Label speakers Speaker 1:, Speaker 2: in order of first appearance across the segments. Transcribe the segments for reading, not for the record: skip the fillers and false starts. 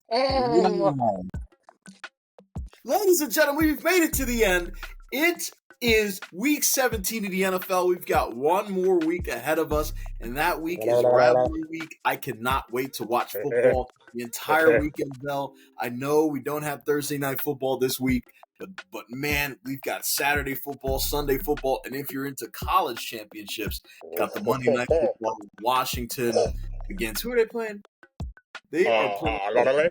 Speaker 1: Wow. Ladies and gentlemen, we've made it to the end. It is week 17 of the NFL. We've got one more week ahead of us, and that week is rivalry week. I cannot wait to watch football the entire weekend, Bell. I know we don't have Thursday night football this week, but man, we've got Saturday football, Sunday football, and if you're into college championships, got the Monday night football. Washington against who are they playing? They are playing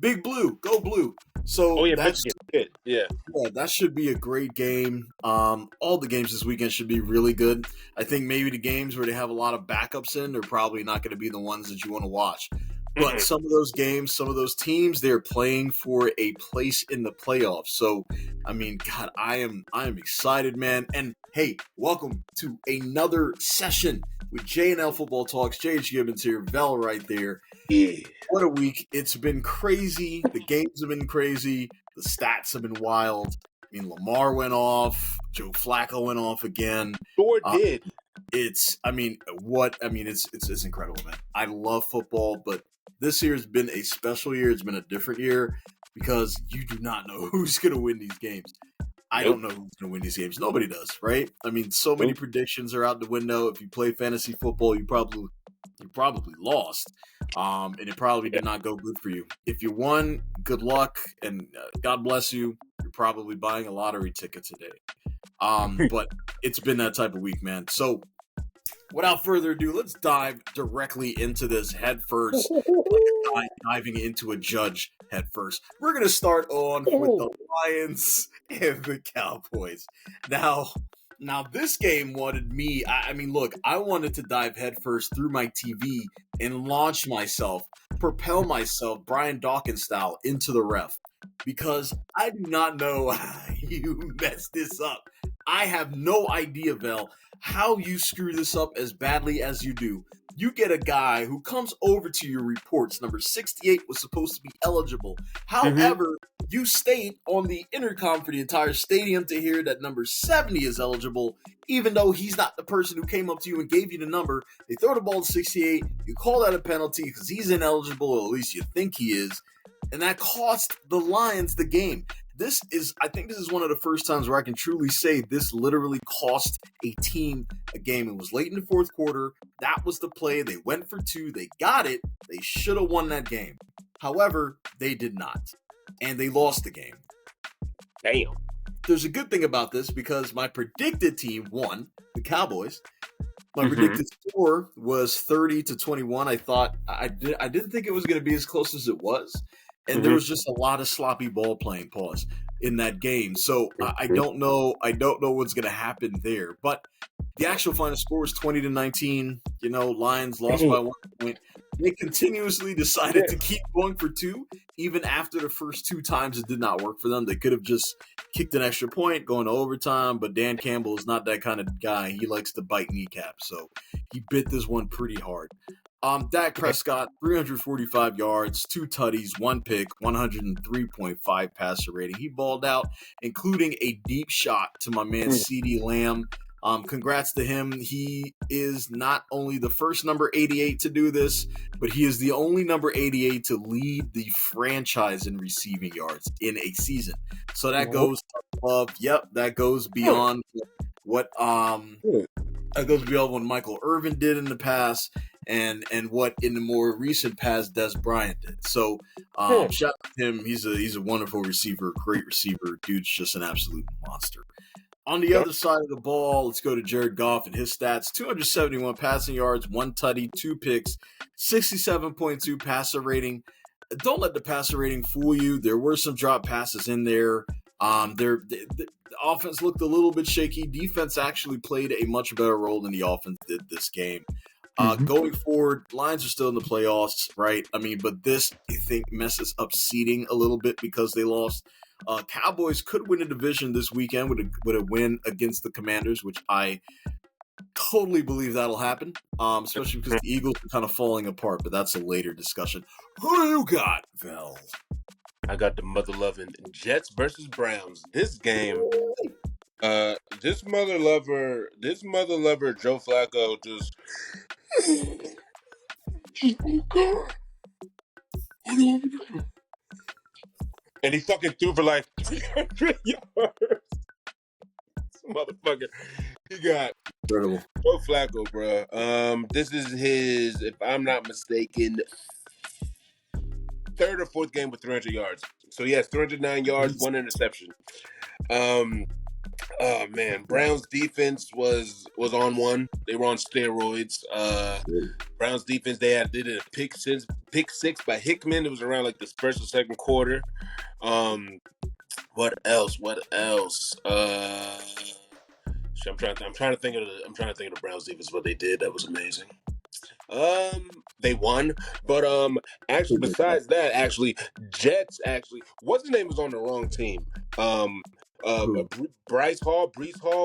Speaker 1: Big Blue. Go Blue. So
Speaker 2: Michigan. Yeah,
Speaker 1: that should be a great game. All the games this weekend should be really good. I think maybe the games where they have a lot of backups in, they're probably not going to be the ones that you want to watch. But some of those games, some of those teams, they're playing for a place in the playoffs. So, I mean, God, I am excited, man. And hey, welcome to another session with J&L Football Talks. J.H. Gibbons here, Vel right there.
Speaker 2: Yeah.
Speaker 1: What a week. It's been crazy. The games have been crazy. The stats have been wild. I mean, Lamar went off. Joe Flacco went off again.
Speaker 2: Sure did.
Speaker 1: It's incredible, man. I love football, but this year has been a special year. It's been a different year because you do not know who's going to win these games. I don't know who's going to win these games. Nobody does, right? I mean, so many predictions are out the window. If you play fantasy football, you probably lost, and it probably did not go good for you. If you won, good luck, and God bless you. You're probably buying a lottery ticket today. But it's been that type of week, man. So without further ado, let's dive directly into this head first, like diving into a judge head first. We're going to start on with the Lions and the Cowboys. Now, this game wanted me, I mean, look, I wanted to dive headfirst through my TV and launch myself, propel myself, Brian Dawkins style, into the ref. Because I do not know how you messed this up. I have no idea, Vel, how you screw this up as badly as you do. You get a guy who comes over to your reports. Number 68 was supposed to be eligible. However, you state on the intercom for the entire stadium to hear that number 70 is eligible, even though he's not the person who came up to you and gave you the number. They throw the ball to 68. You call that a penalty because he's ineligible, or at least you think he is. And that cost the Lions the game. I think this is one of the first times where I can truly say this literally cost a team a game. It was late in the fourth quarter. That was the play. They went for two. They got it. They should have won that game. However, they did not. And they lost the game.
Speaker 2: Damn.
Speaker 1: There's a good thing about this because my predicted team won, the Cowboys. My predicted score was 30-21. I thought I didn't think it was going to be as close as it was. And there was just a lot of sloppy ball playing, in that game. So I don't know what's going to happen there. But the actual final score was 20-19. You know, Lions lost by 1 point. They continuously decided to keep going for two, even after the first two times it did not work for them. They could have just kicked an extra point, going to overtime. But Dan Campbell is not that kind of guy. He likes to bite kneecaps. So he bit this one pretty hard. Dak Prescott, 345 yards, 2 tutties, 1 pick, 103.5 passer rating. He balled out, including a deep shot to my man CeeDee Lamb. Congrats to him. He is not only the first number 88 to do this, but he is the only number 88 to lead the franchise in receiving yards in a season. So that goes above, that goes beyond what Michael Irvin did in the past. And what in the more recent past Des Bryant did. So shout out to him. He's a wonderful receiver, great receiver. Dude's just an absolute monster. On the other side of the ball, let's go to Jared Goff and his stats. 271 passing yards, 1 tutty, 2 picks, 67.2 passer rating. Don't let the passer rating fool you. There were some drop passes in there. The offense looked a little bit shaky. Defense actually played a much better role than the offense did this game. Going forward, Lions are still in the playoffs, right? I mean, but this, I think, messes up seeding a little bit because they lost. Cowboys could win a division this weekend with a win against the Commanders, which I totally believe that'll happen, especially because the Eagles are kind of falling apart, but that's a later discussion. Who do you got, Vel?
Speaker 2: I got the mother-loving Jets versus Browns. This game, this mother lover Joe Flacco just. Oh God! And he fucking threw for like 300 yards. Motherfucker. He got
Speaker 1: Incredible.
Speaker 2: Joe Flacco, bro. This is his, if I'm not mistaken, third or fourth game with 300 yards. So he has 309 yards, 1 interception. Oh man, Browns defense was on one. They were on steroids. Browns defense, they did a pick six by Hickman. It was around like the first or second quarter. What else? I'm trying to think of the Browns defense. What they did that was amazing. They won, but actually, besides that, Jets what's his name was on the wrong team. Brees Hall,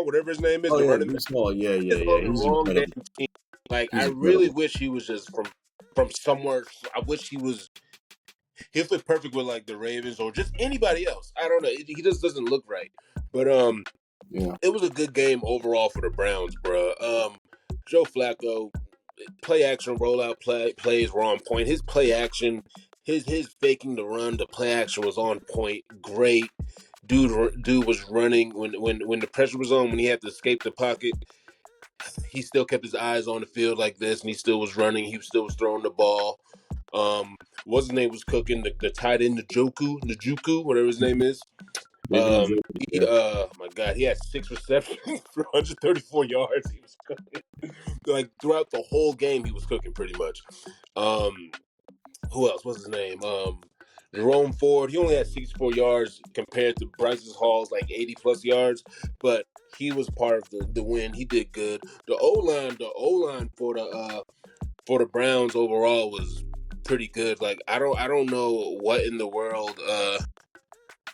Speaker 2: whatever his name is.
Speaker 1: Oh,
Speaker 2: the
Speaker 1: yeah,
Speaker 2: running
Speaker 1: Brees Hall. Yeah.
Speaker 2: on the
Speaker 1: He's
Speaker 2: wrong damn
Speaker 1: incredible.
Speaker 2: team. Like,
Speaker 1: He's
Speaker 2: I really wish he was just from somewhere. I wish he'll fit perfect with like the Ravens or just anybody else. I don't know. He just doesn't look right. But
Speaker 1: Yeah.
Speaker 2: it was a good game overall for the Browns, bro. Joe Flacco, play action rollout plays were on point. His play action, his faking the run, the play action was on point. Great. Dude was running when the pressure was on, when he had to escape the pocket. He still kept his eyes on the field like this, and he still was running. He still was throwing the ball. What's his name was cooking, the tight end Njoku, whatever his name is. My God, he had 6 receptions for 134 yards. He was cooking. Like throughout the whole game, he was cooking pretty much. Who else? What's his name? Jerome Ford. He only had 64 yards compared to Bryce Hall's like 80 plus yards, but he was part of the win. He did good. The O line for the Browns overall was pretty good. Like I don't know what in the world.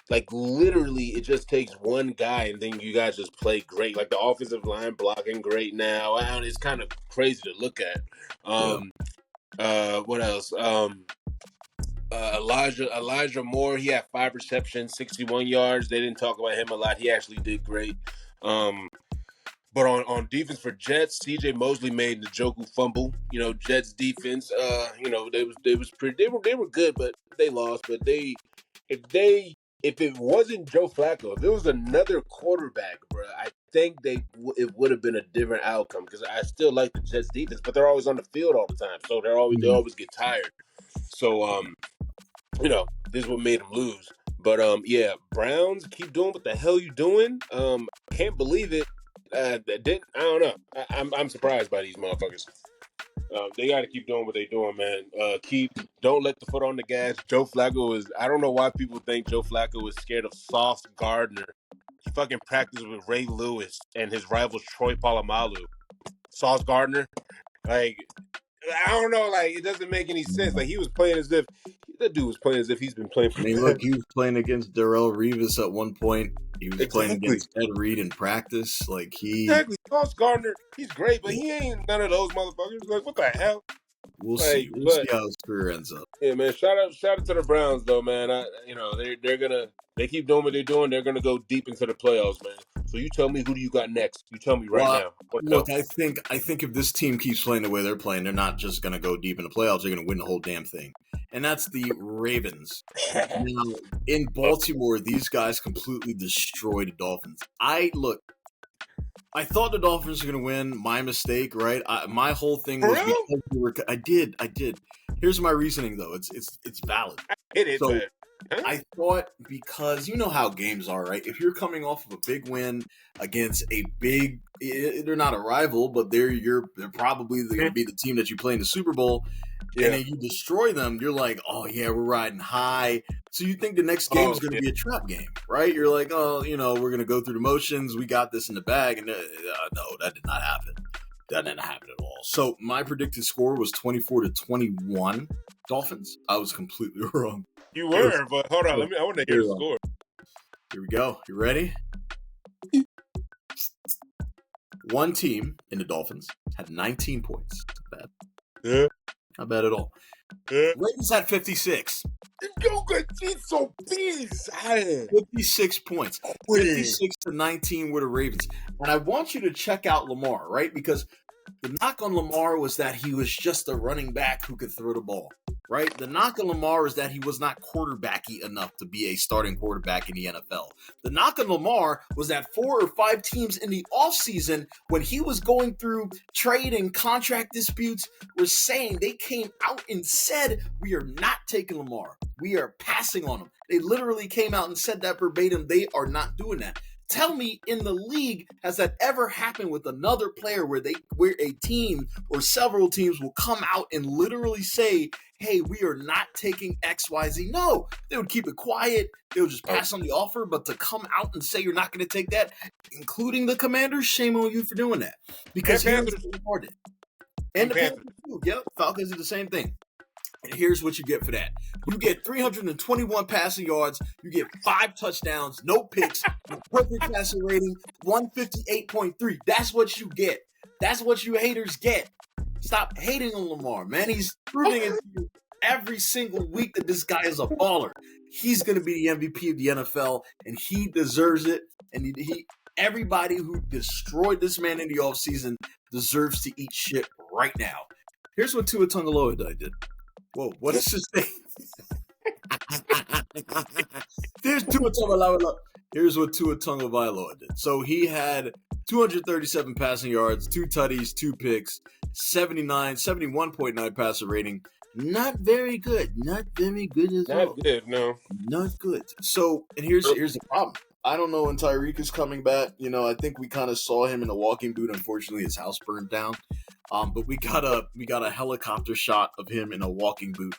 Speaker 2: Like literally, it just takes one guy, and then you guys just play great. Like the offensive line blocking great now. It's kind of crazy to look at. What else? Elijah Moore. He had 5 receptions, 61 yards. They didn't talk about him a lot. He actually did great. But on defense for Jets, C.J. Mosley made the Njoku fumble. You know, Jets defense. They were good, but they lost. But if it wasn't Joe Flacco, if it was another quarterback, bro, I think it would have been a different outcome, because I still like the Jets defense, but they're always on the field all the time, so they always get tired. So this is what made them lose. But yeah, Browns, keep doing what the hell you doing. Can't believe it. I don't know. I'm surprised by these motherfuckers. They got to keep doing what they're doing, man. Don't let the foot on the gas. Joe Flacco is. I don't know why people think Joe Flacco is scared of Sauce Gardner. He fucking practiced with Ray Lewis and his rival Troy Polamalu. Sauce Gardner, like, I don't know, like, it doesn't make any sense. Like, that dude was playing as if he's been playing for.
Speaker 1: I mean, look, he was playing against Darrelle Revis at one point. He was playing against Ed Reed in practice. Like,
Speaker 2: Exactly. Sauce Gardner, he's great, but he ain't none of those motherfuckers. Like, what the hell?
Speaker 1: We'll see. We'll see how his career ends up.
Speaker 2: Yeah, man. Shout out to the Browns, though, man. They keep doing what they're doing. They're gonna go deep into the playoffs, man. So you tell me, who do you got next? You tell me now.
Speaker 1: Look, I think if this team keeps playing the way they're playing, they're not just gonna go deep in the playoffs. They're gonna win the whole damn thing. And that's the Ravens. Now, in Baltimore, these guys completely destroyed the Dolphins. I thought the Dolphins were going to win. My mistake, right? My whole thing was because I did. Here's my reasoning, though. It's valid. I thought, because you know how games are, right? If you're coming off of a big win against they're not a rival, but they're probably going to be the team that you play in the Super Bowl. Yeah. And then you destroy them, you're like, oh, yeah, we're riding high. So you think the next game is going to be a trap game, right? You're like, oh, we're going to go through the motions. We got this in the bag. And no, that did not happen. That didn't happen at all. So my predicted score was 24-21 Dolphins. I was completely wrong.
Speaker 2: You were, but hold on. I want to hear the score.
Speaker 1: Here we go. You ready? One team in the Dolphins had 19 points. Not bad.
Speaker 2: Yeah.
Speaker 1: Not bad at all. Yeah. Ravens had 56. 56 points. 56-19 were the Ravens. And I want you to check out Lamar, right? Because The knock on Lamar was that he was just a running back who could throw the ball, right? The knock on Lamar is that he was not quarterbacky enough to be a starting quarterback in the NFL. The knock on Lamar was that 4 or 5 teams in the offseason, when he was going through trade and contract disputes, were saying they came out and said, we are not taking Lamar. We are passing on him. They literally came out and said that verbatim. They are not doing that. Tell me, in the league, has that ever happened with another player where a team or several teams will come out and literally say, hey, we are not taking XYZ? No, they would keep it quiet. They would just pass on the offer. But to come out and say you're not going to take that, including the Commanders, shame on you for doing that. Because here's what they did. And the Panthers too. Yep, Falcons did the same thing. And here's what you get for that. You get 321 passing yards. You get 5 touchdowns, no picks, perfect passer rating, 158.3. That's what you get. That's what you haters get. Stop hating on Lamar, man. He's proving it to you every single week that this guy is a baller. He's going to be the MVP of the NFL, and he deserves it. And everybody who destroyed this man in the offseason deserves to eat shit right now. Here's what Tua Tagovailoa did. Whoa, what is his name? Here's what Tua Tagovailoa did. So he had 237 passing yards, 2 tutties, 2 picks, 71.9 passer rating. Not very good. Not very good at all.
Speaker 2: Not good, no.
Speaker 1: Not good. So, and here's the problem. I don't know when Tyreek is coming back. You know, I think we kind of saw him in a walking boot. Unfortunately, his house burned down. But we got a helicopter shot of him in a walking boot.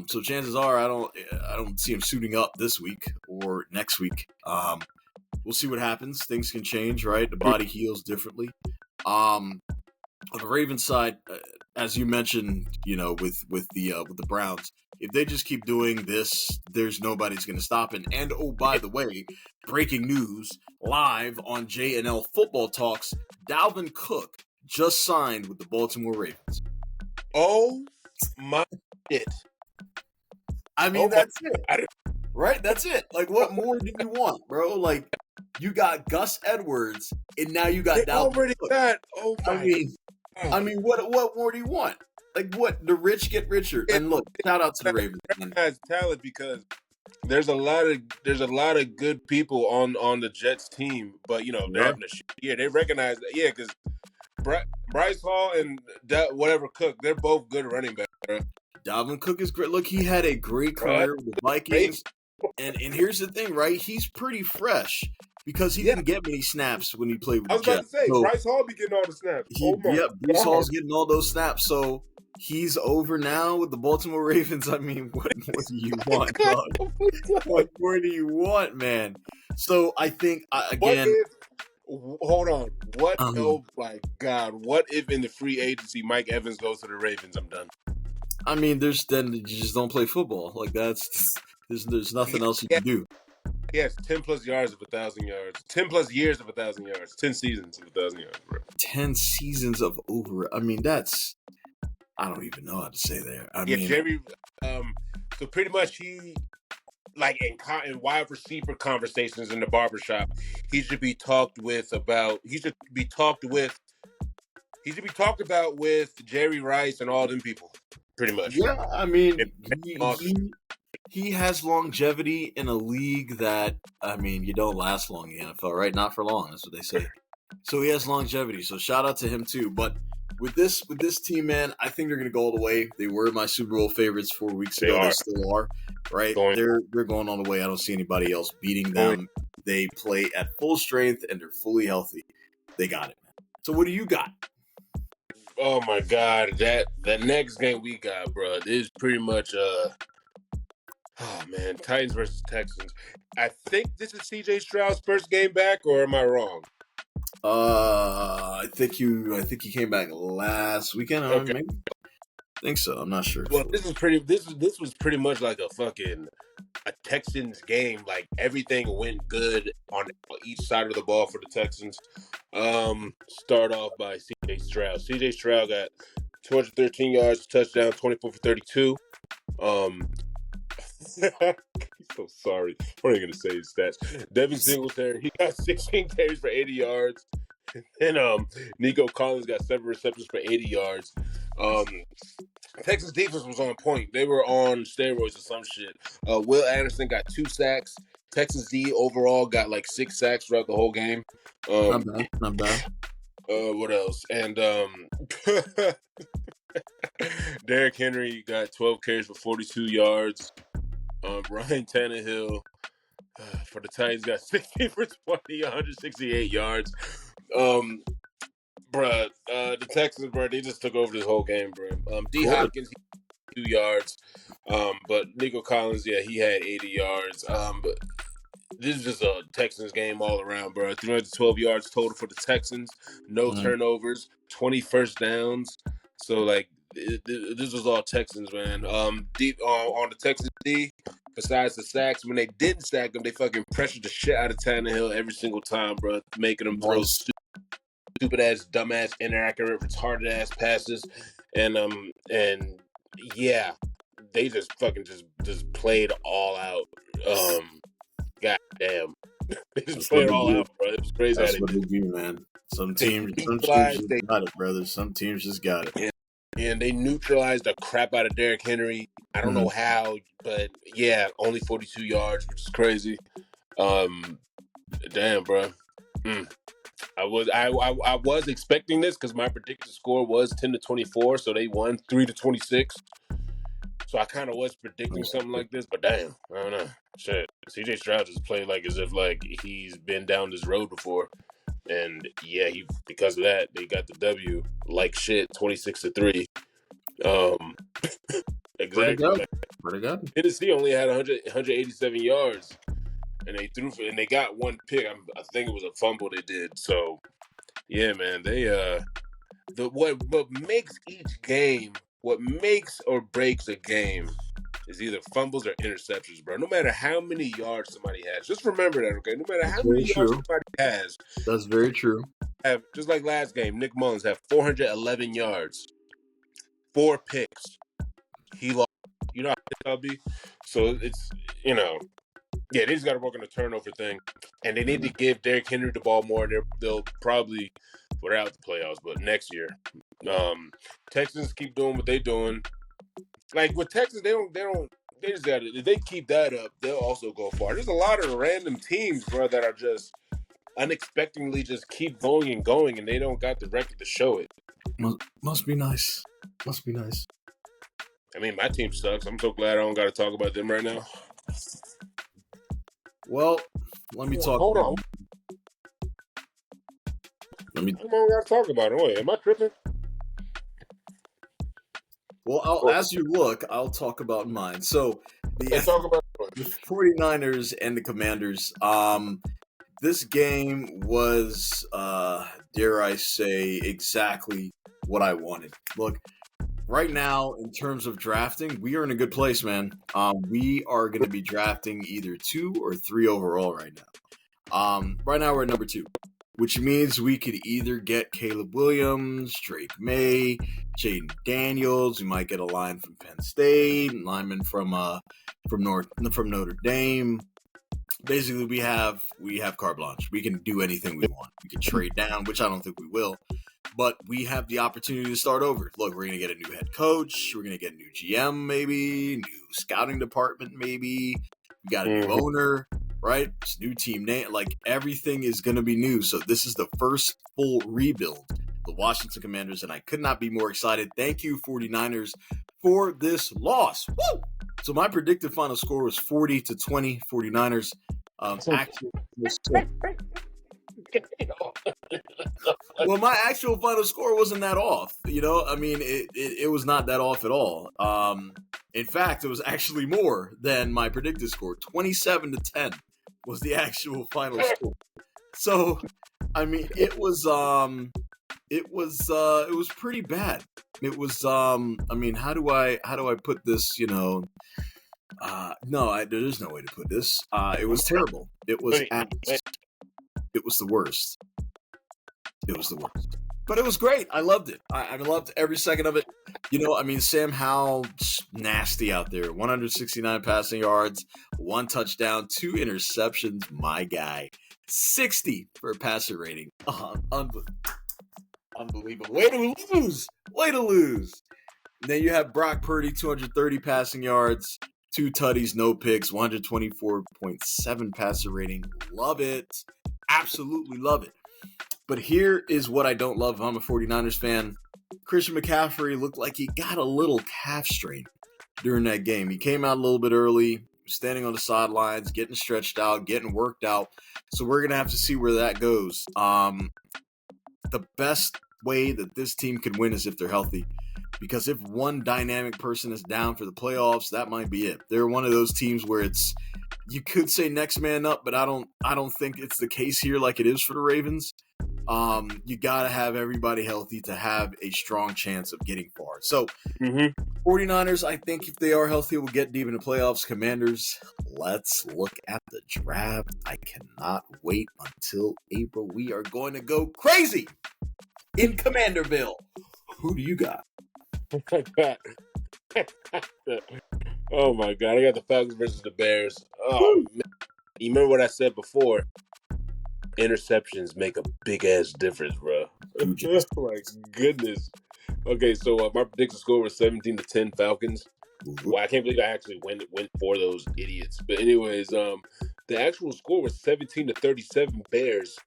Speaker 1: So chances are I don't see him suiting up this week or next week. We'll see what happens. Things can change, right? The body heals differently. On the Ravens side, as you mentioned, you know, with the Browns, if they just keep doing this, there's nobody's going to stop it. And oh, by the way, breaking news live on J&L Football Talks: Dalvin Cook just signed with the Baltimore Ravens.
Speaker 2: Oh my shit!
Speaker 1: I mean, that's it, right? That's it. Like, what more do you want, bro? Like, you got Gus Edwards, and now you got
Speaker 2: they
Speaker 1: Dalvin
Speaker 2: already
Speaker 1: Cook.
Speaker 2: got. Oh my!
Speaker 1: I mean, what more do you want? Like, what? The rich get richer. And look, shout out to the Ravens.
Speaker 2: Has talent because there's a lot of good people on the Jets team, but you know they're having a shit year. They recognize that, because Bryce Hall and whatever Cook, they're both good running backs. Bro.
Speaker 1: Dalvin Cook is great. Look, he had a great career with the Vikings. And here's the thing, right? He's pretty fresh because he didn't get many snaps when he played with the Jets.
Speaker 2: I was about to say, so Bryce Hall be getting all the snaps.
Speaker 1: Bryce Hall's getting all those snaps. So he's over now with the Baltimore Ravens. I mean, what do you want, dog? What more do you want, man? So I think, again...
Speaker 2: Hold on. What? Oh my God! What if in the free agency Mike Evans goes to the Ravens? I'm done.
Speaker 1: I mean, then you just don't play football. Like there's nothing else you can do.
Speaker 2: Yes, 10 plus yards of 1,000 yards. 10 plus years of 1,000 yards. 10 seasons of 1,000 yards, bro.
Speaker 1: 10 seasons of over. I mean, I don't even know how to say there. I mean,
Speaker 2: Jerry. So pretty much he. Like in wide receiver conversations in the barbershop, he should be talked about with Jerry Rice and all them people, pretty much.
Speaker 1: Yeah, I mean, he has longevity in a league that, I mean, you don't last long in the NFL, right? Not for long, that's what they say. So he has longevity. So shout out to him too. But with this team, man, I think they're going to go all the way. They were my Super Bowl favorites 4 weeks ago. They still are, right? They're going all the way. I don't see anybody else beating them. They play at full strength and they're fully healthy. They got it, man. So what do you got?
Speaker 2: Oh my God, that next game we got, bro, is pretty much Titans versus Texans. I think this is CJ Stroud's first game back, or am I wrong?
Speaker 1: I think he came back last weekend.
Speaker 2: Okay.
Speaker 1: Maybe. I think so. I'm not sure.
Speaker 2: Well, this was pretty much like a Texans game. Like everything went good on each side of the ball for the Texans. Start off by CJ Stroud. CJ Stroud got 213 yards, touchdown, 24 for 32. So sorry. What are you going to say his stats? Devin Singletary, he got 16 carries for 80 yards. And Nico Collins got 7 receptions for 80 yards. Texas defense was on point. They were on steroids or some shit. Will Anderson got 2 sacks. Texas D overall got like 6 sacks throughout the whole game.
Speaker 1: Not bad. Not bad.
Speaker 2: What else? And Derrick Henry got 12 carries for 42 yards. Ryan Tannehill for the Titans got 16 for 20, 168 yards. The Texans, they just took over this whole game, bro. D Hopkins, 2 yards. But Nico Collins, he had 80 yards. But this is just a Texans game all around, bro. 312 yards total for the Texans. No turnovers, 20 first downs. So, this was all Texans, man. Deep on the Texans D, besides the sacks, when they didn't sack him, they fucking pressured the shit out of Tannehill every single time, bro, making him throw stupid ass, dumbass, inaccurate, retarded ass passes, and they just fucking just played all out. God damn, they just played all out, bro. It was crazy.
Speaker 1: That's what they do, man. Some teams just got it, brother. Some teams just got it.
Speaker 2: Yeah. And they neutralized the crap out of Derrick Henry. I don't know how, but only 42 yards, which is crazy. Damn, bro. I was expecting this because my predicted score was 10-24, so they won 3-26. So I kind of was predicting something like this, but damn, I don't know. Shit, CJ Stroud just played as if he's been down this road before, and because of that they got the W like shit, 26-3. Exactly.
Speaker 1: Pretty good.
Speaker 2: Tennessee only had 187 yards, and they got 1 pick. I think it was a fumble they did. So yeah, man, they what makes each game, what makes or breaks a game is either fumbles or interceptions, bro. No matter how many yards somebody has, just remember that, okay? No matter how many yards somebody has,
Speaker 1: that's very true.
Speaker 2: Just like last game, Nick Mullins had 411 yards, 4 picks. He lost. You know how it be. So it's they just got to work on the turnover thing, and they need to give Derrick Henry the ball more. They'll probably put out the playoffs, but next year, Texans keep doing what they're doing. Like with Texas, they just got to. If they keep that up, they'll also go far. There's a lot of random teams, bro, that are just unexpectedly just keep going and going, and they don't got the record to show it.
Speaker 1: Must be nice. Must be nice.
Speaker 2: I mean, my team sucks. I'm so glad I don't got to talk about them right now.
Speaker 1: Well, let me talk.
Speaker 2: Hold on. I don't got to talk about it. Wait, am I tripping?
Speaker 1: Well, as you look, I'll talk about mine. So,
Speaker 2: Let's talk about
Speaker 1: the 49ers and the Commanders. This game was, dare I say, exactly what I wanted. Look, right now, in terms of drafting, we are in a good place, man. We are going to be drafting either 2 or 3 overall right now. Right now, we're at number 2, which means we could either get Caleb Williams, Drake May, Jaden Daniels. We might get a line from Penn State, lineman from Notre Dame. Basically, we have carte blanche. We can do anything we want. We can trade down, which I don't think we will. But we have the opportunity to start over. Look, we're going to get a new head coach. We're going to get a new GM, maybe. New scouting department, maybe. We got a new owner, right? It's new team name. Everything is going to be new. So this is the first full rebuild. The Washington Commanders, and I could not be more excited. Thank you, 49ers, for this loss. Woo! So my predicted final score was 40-20, 49ers. Well, my actual final score wasn't that off. I mean, it was not that off at all. In fact, it was actually more than my predicted score. 27-10 was the actual final score. So, I mean, it was pretty bad. It was I mean, how do I put this, no, there's no way to put this. It was terrible. It was the worst. It was the worst. But it was great. I loved it. I loved every second of it. I mean, Sam Howell, nasty out there. 169 passing yards, 1 touchdown, 2 interceptions. My guy. 60 for a passer rating. Unbelievable. Way to lose. Way to lose. And then you have Brock Purdy, 230 passing yards, 2 tutties, no picks, 124.7 passer rating. Love it. Absolutely love it. But here is what I don't love if I'm a 49ers fan. Christian McCaffrey looked like he got a little calf strain during that game. He came out a little bit early, standing on the sidelines, getting stretched out, getting worked out. So we're going to have to see where that goes. The best way that this team can win is if they're healthy. Because if one dynamic person is down for the playoffs, that might be it. They're one of those teams where it's, you could say next man up, but I don't think it's the case here like it is for the Ravens. You got to have everybody healthy to have a strong chance of getting far. So 49ers, I think if they are healthy, will get deep in the playoffs. Commanders, let's look at the draft. I cannot wait until April. We are going to go crazy in Commanderville. Who do you got?
Speaker 2: Oh my God, I got the Falcons versus the Bears. Oh man. You remember what I said before? Interceptions make a big ass difference, bro. Oh my goodness. Okay, so my prediction score was 17-10 Falcons. Well, I can't believe I actually went for those idiots. But anyways, the actual score was 17-37 Bears.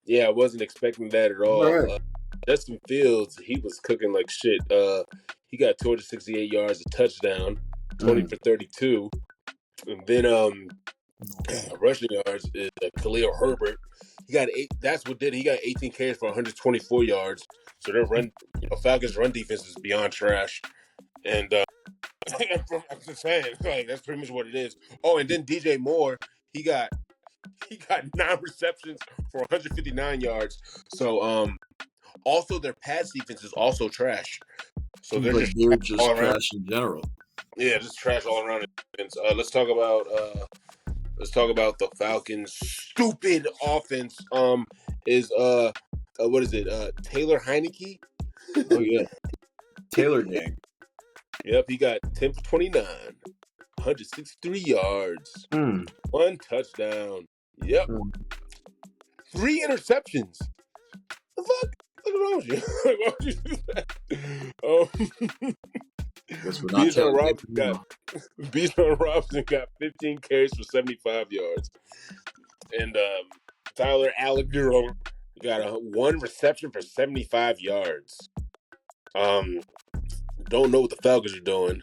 Speaker 2: Yeah, I wasn't expecting that at all.
Speaker 1: Right.
Speaker 2: Justin Fields, he was cooking like shit. He got 268 yards, a touchdown, 20 for 32. And then rushing yards is Khalil Herbert. He got 8. That's what did it. He got 18 carries for 124 yards. So their Falcons' run defense is beyond trash. And I'm just saying, like, that's pretty much what it is. Oh, and then DJ Moore, he got 9 receptions for 159 yards. So also their pass defense is also trash. So they're just
Speaker 1: trash in general.
Speaker 2: Yeah, just trash all around. Let's talk about the Falcons' stupid offense. Is what is it? Taylor Heineke?
Speaker 1: Oh yeah, Taylor gang.
Speaker 2: Yep, he got 10 for 29, 163 yards, 1 touchdown. Yep, 3 interceptions. The fuck? What's wrong with you? Why would you do that? Bijan Robinson got 15 carries for 75 yards. And Tyler Algier got 1 reception for 75 yards. Don't know what the Falcons are doing.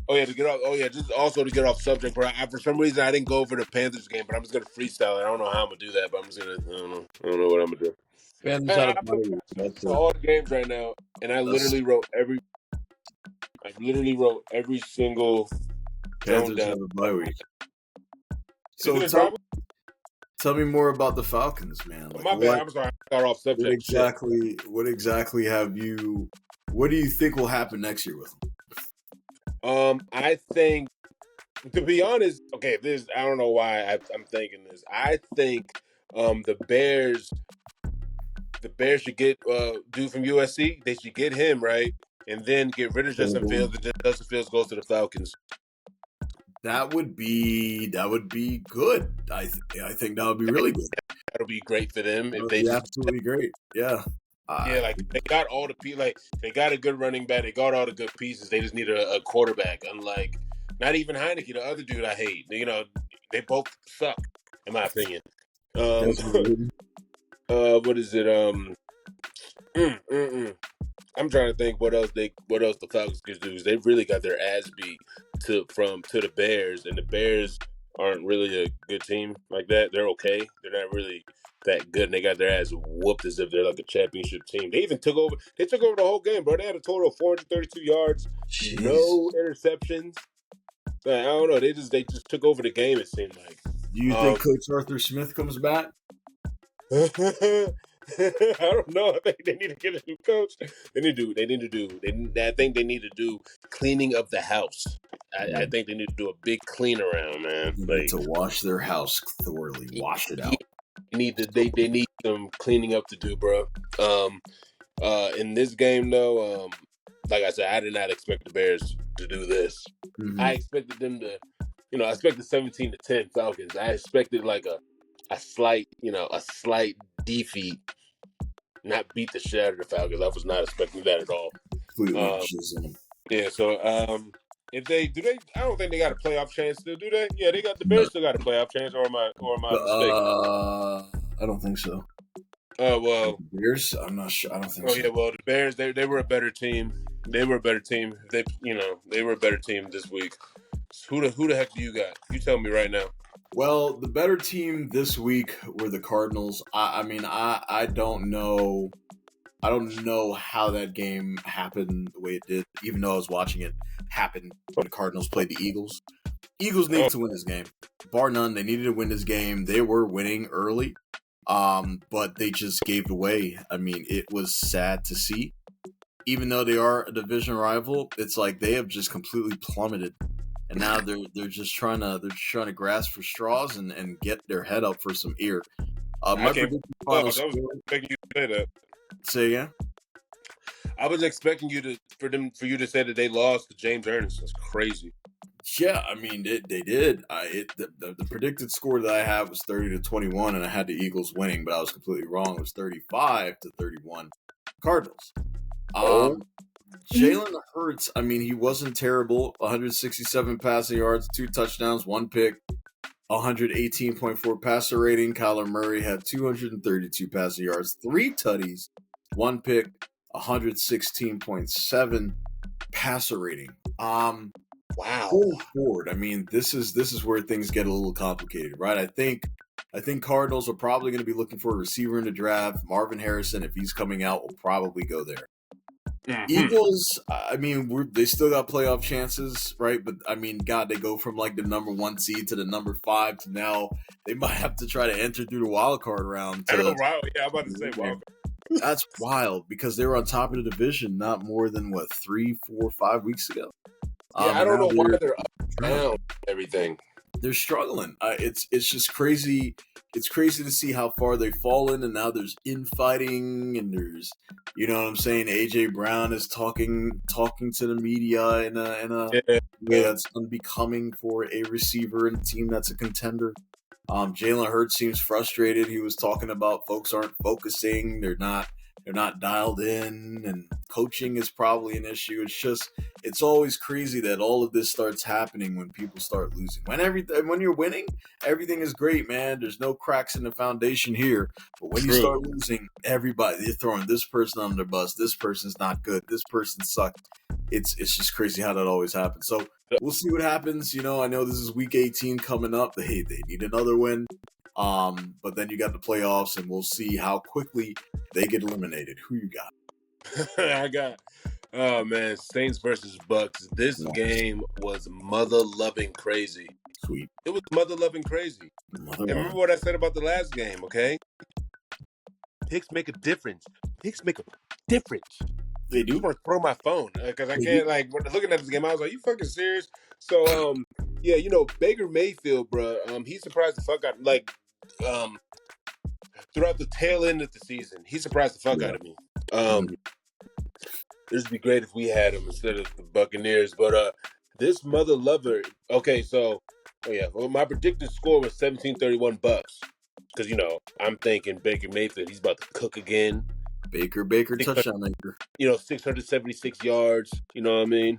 Speaker 2: To get off subject, bro. For some reason, I didn't go for the Panthers game, but I'm just gonna freestyle it. I don't know how I'm gonna do that, but I'm just gonna. I don't know what I'm gonna do. I'm all the games right now, and I literally wrote every single
Speaker 1: Panthers have a bye week. So tell me more about the Falcons, man. Like,
Speaker 2: my bad. I'm sorry. I got off subject.
Speaker 1: What exactly have you? What do you think will happen next year with them?
Speaker 2: I think, to be honest, okay, I don't know why I'm thinking this. I think the Bears should get dude from USC. They should get him, right? And then get rid of Justin Fields, and Justin Fields goes to the Falcons.
Speaker 1: That would be good. I think that would be really good.
Speaker 2: That'll be great for them.
Speaker 1: If they absolutely great. Yeah.
Speaker 2: Like they got all the like they got a good running back. They got all the good pieces. They just need a quarterback. Unlike not even Heineke, the other dude I hate. You know, they both suck in my opinion. What is it? I'm trying to think what else the Falcons could do. They really got their ass beat to the Bears, and the Bears aren't really a good team like that. They're okay. They're not really that good, and they got their ass whooped as if they're like a championship team. They even took over. They took over the whole game, bro. They had a total of 432 yards, no interceptions. Like, I don't know. They just took over the game. It seemed like.
Speaker 1: Do you think Coach Arthur Smith comes back?
Speaker 2: I don't know. I think they need to get a new coach. I think they need to do cleaning of the house. I think they need to do a big clean around, man.
Speaker 1: They need to wash their house thoroughly. Wash it out.
Speaker 2: They need some cleaning up to do, bro. In this game though, like I said, I did not expect the Bears to do this. I expected them to I expected 17-10 Falcons. I expected like a slight defeat, not beat the shit out of the Falcons. I was not expecting that at all.
Speaker 1: Completely
Speaker 2: Um,
Speaker 1: understand.
Speaker 2: yeah, so if they I don't think they got a playoff chance still, do they? Yeah, they got the
Speaker 1: No,
Speaker 2: Bears still got a playoff chance, or am I mistaken?
Speaker 1: I don't think so.
Speaker 2: Oh well,
Speaker 1: Bears? I'm not sure. I don't think
Speaker 2: oh
Speaker 1: so.
Speaker 2: yeah, well the Bears they were a better team. They were a better team. They were a better team this week. Who the heck do you got? You tell me right now.
Speaker 1: Well, the better team this week were the Cardinals. I mean, I don't know. I don't know how that game happened the way it did, even though I was watching it happen when the Cardinals played the Eagles. Eagles
Speaker 2: Oh,
Speaker 1: needed to win this game. Bar none, they needed to win this game. They were winning early, but they just gave it away. I mean, it was sad to see. Even though they are a division rival, it's like they have just completely plummeted. And now they're just trying to grasp for straws and get their head up for some air.
Speaker 2: I
Speaker 1: My
Speaker 2: can't.
Speaker 1: predicted
Speaker 2: I
Speaker 1: final
Speaker 2: was
Speaker 1: score.
Speaker 2: expecting you to say that.
Speaker 1: Say again.
Speaker 2: I was expecting for you to say that they lost to James Ernest. That's crazy.
Speaker 1: Yeah, I mean they did. The predicted score that I have was 30-21, and I had the Eagles winning, but I was completely wrong. It was 35-31, Cardinals.
Speaker 2: Oh,
Speaker 1: Jalen Hurts. I mean, he wasn't terrible. 167 passing yards, 2 touchdowns, 1 pick, 118.4 passer rating. Kyler Murray had 232 passing yards, 3 tutties, 1 pick, 116.7 passer rating.
Speaker 2: wow.
Speaker 1: Going forward, I mean, this is where things get a little complicated, right? I think Cardinals are probably going to be looking for a receiver in the draft. Marvin Harrison, if he's coming out, will probably go there.
Speaker 2: Mm-hmm.
Speaker 1: Eagles, I mean, they still got playoff chances, right? But I mean, God, they go from like the number 1 seed to the number 5 to now they might have to try to enter through the wild card round.
Speaker 2: I know, wow. Yeah, I'm about to say wow.
Speaker 1: That's wild because they were on top of the division not more than 3, 4, 5 weeks ago.
Speaker 2: Yeah, I don't know why they're up and down and everything.
Speaker 1: They're struggling. It's just crazy. It's crazy to see how far they've fallen, and now there's infighting, and there's, you know what I'm saying. AJ Brown is talking to the media in a way that's unbecoming for a receiver and a team that's a contender. Jalen Hurts seems frustrated. He was talking about folks aren't focusing. They're not dialed in, and coaching is probably an issue. It's always crazy that all of this starts happening when people start losing. When you're winning, everything is great, man. There's no cracks in the foundation here. But when you start losing, you're throwing this person under the bus. This person's not good. This person sucked. It's just crazy how that always happens. So we'll see what happens. I know this is week 18 coming up. They need another win. But then you got the playoffs, and we'll see how quickly they get eliminated. Who you got?
Speaker 2: I got, oh man, Saints versus Bucks. This game was mother-loving crazy.
Speaker 1: Sweet.
Speaker 2: It was mother-loving crazy. And remember what I said about the last game, okay? Picks make a difference. Picks make a difference.
Speaker 1: They do.
Speaker 2: I want to throw my phone because I can't, looking at this game, I was like, you fucking serious? So, yeah, Baker Mayfield, bro, he surprised the fuck out, throughout the tail end of the season. He surprised the fuck out of me. This would be great if we had him instead of the Buccaneers. But this mother lover. Okay, so my predicted score was 17-31 Bucks. Because I'm thinking Baker Mayfield, he's about to cook again.
Speaker 1: Baker touchdown maker.
Speaker 2: 676 yards. You know what I mean?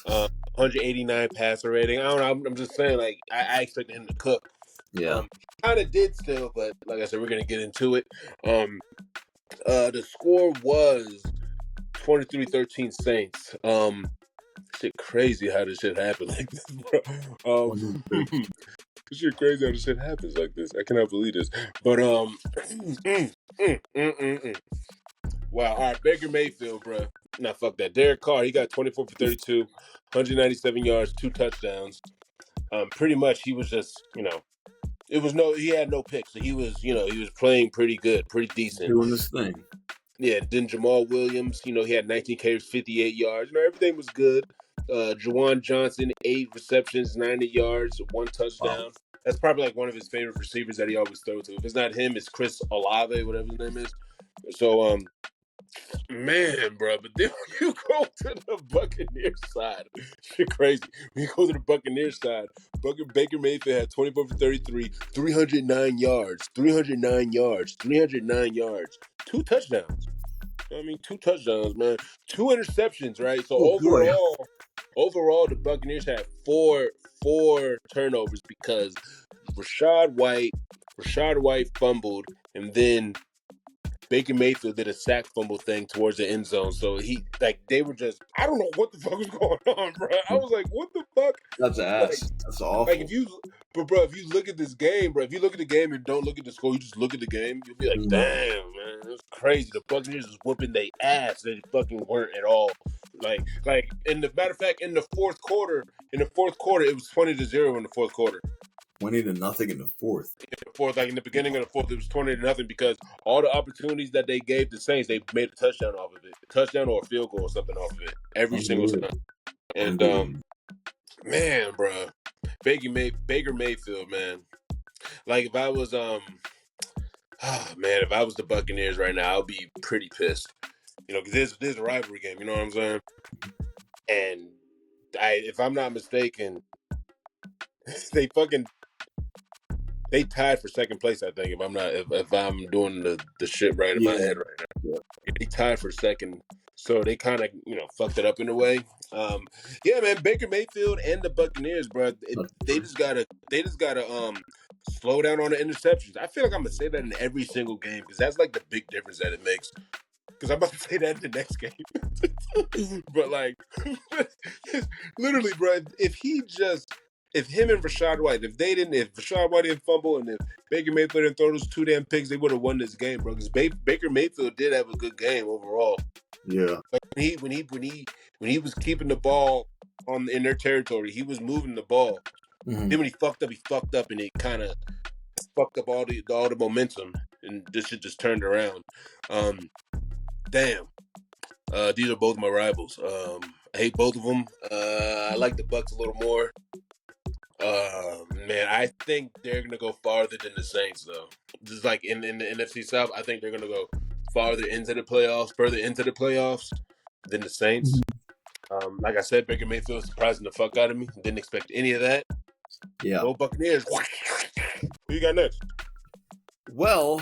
Speaker 2: 189 passer rating. I don't know. I'm just saying, I expected him to cook.
Speaker 1: Yeah.
Speaker 2: Kind of did still, but like I said, we're gonna get into it. The score was 23-13 Saints. Shit crazy how this shit happened like this, bro. This shit crazy how this shit happens like this. I cannot believe this. But wow. All right, Baker Mayfield, bro. Nah, fuck that. Derek Carr, he got 24 for 32, 197 yards, 2 touchdowns. Pretty much he was just, he had no picks. So he was playing pretty good, pretty decent.
Speaker 1: Doing this thing.
Speaker 2: Yeah, then Jamal Williams, he had 19 carries, 58 yards. everything was good. Juwan Johnson, 8 receptions, 90 yards, 1 touchdown. Wow. That's probably one of his favorite receivers that he always throws to. If it's not him, it's Chris Olave, whatever his name is. So, Man, bro, but then when you go to the Buccaneers side, shit crazy. When you go to the Buccaneers side, Baker Mayfield had 24 for 33, 309 yards, 309 yards, 2 touchdowns. I mean, 2 touchdowns, man. 2 interceptions, right? So
Speaker 1: Oh boy.
Speaker 2: overall, the Buccaneers had four turnovers because Rashad White fumbled, and then Baker Mayfield did a sack fumble thing towards the end zone. So they were just, I don't know what the fuck was going on, bro. I was like, what the fuck?
Speaker 1: That's
Speaker 2: Like,
Speaker 1: ass. That's awful.
Speaker 2: like if you look at this game, bro, if you look at the game and don't look at the score, you just look at the game, you'll be like, damn, man, it's crazy. The Buccaneers was whooping their ass. They fucking weren't at all. Like, in the matter of fact, in the fourth quarter, it was 20-0 in the fourth quarter.
Speaker 1: 20-0 in the fourth.
Speaker 2: In the beginning of the fourth, it was 20-0 because all the opportunities that they gave the Saints, they made a touchdown off of it, a touchdown or a field goal or something off of it every single time. And man, bro, Baker Mayfield, man. Like if I was if I was the Buccaneers right now, I'd be pretty pissed. You know, because this is a rivalry game. You know what I'm saying? And if I'm not mistaken, they tied for second place, I think, if I'm doing the shit right in my head right now. Yeah. They tied for second. So they kind of, fucked it up in a way. Yeah, man, Baker Mayfield and the Buccaneers, bro, they just gotta slow down on the interceptions. I feel like I'm gonna say that in every single game because that's like the big difference that it makes. Because I'm about to say that in the next game. But like, literally, bro, if him and Rashad White, if Rashad White didn't fumble and if Baker Mayfield didn't throw those 2 damn picks, they would have won this game, bro. Because Baker Mayfield did have a good game overall.
Speaker 1: Yeah.
Speaker 2: Like when he was keeping the ball in their territory, he was moving the ball.
Speaker 1: Mm-hmm.
Speaker 2: Then when he fucked up, and it kind of fucked up all the momentum, and this shit just turned around. Damn. These are both my rivals. I hate both of them. I like the Bucs a little more. Man, I think they're gonna go farther than the Saints, though. Just like in the NFC South, I think they're gonna go further into the playoffs than the Saints. Like I said, Baker Mayfield surprising the fuck out of me. Didn't expect any of that.
Speaker 1: Yeah.
Speaker 2: Go Buccaneers. Who you got next?
Speaker 1: Well,